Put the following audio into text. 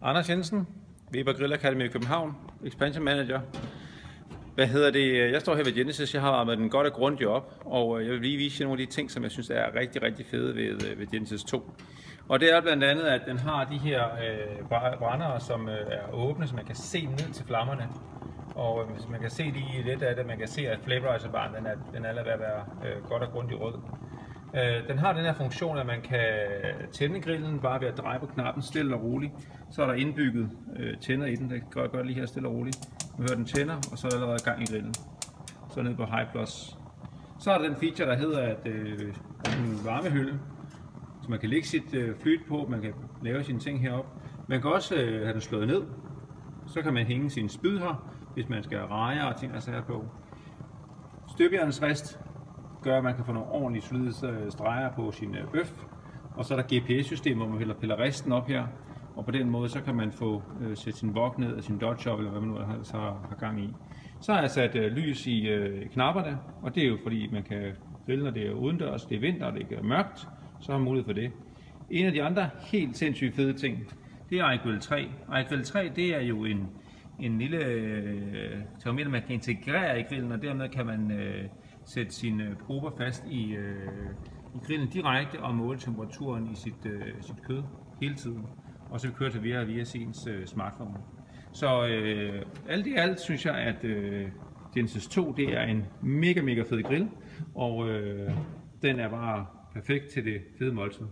Anders Jensen, Weber Grill Academy i København, Expansion Manager. Jeg står her ved Genesis. Jeg har arbejdet den godt og grundigt op, og jeg vil lige vise jer nogle af de ting, som jeg synes er rigtig fede ved Genesis 2. Og det er blandt andet, at den har de her brændere, som er åbne, så man kan se ned til flammerne. Og man kan se lige lidt af det, man kan se, at flavorizerbaren den er ved at være godt og grundigt rød. Den har den her funktion, at man kan tænde grillen bare ved at dreje på knappen stille og roligt. Så er der indbygget tænder i den, der gør det lige her stille og roligt. Man hører den tænder, og så er der allerede gang i grillen. Så ned på High Plus. Så er der den feature, der hedder en varmehylde, så man kan lægge sit flyt på, man kan lave sine ting heroppe. Man kan også have den slået ned, så kan man hænge sin spyd her, hvis man skal reje og ting og sager på. Støbejernsrist gør, at man kan få nogle ordentlige solide streger på sin bøf. Og så er der GPS-system, hvor man piller resten op her. Og på den måde, så kan man få sætte sin wok ned af sin Dodge op, eller hvad man nu har gang i. Så har jeg sat lys i knapperne, og det er jo fordi, man kan grille, når det er udendørs, det er vinter, og det er mørkt, så har man mulighed for det. En af de andre helt sindssygt fede ting, det er iGrill 3. iGrill 3, det er jo en lille termometer, man kan integrere i grillen, og dermed kan man sætte sine prober fast i grillen direkte og måle temperaturen i sit kød hele tiden. Og så kører det via sin smartphone. Så alt i alt synes jeg, at Genesis 2 det er en mega fed grill, og den er bare perfekt til det fede måltid.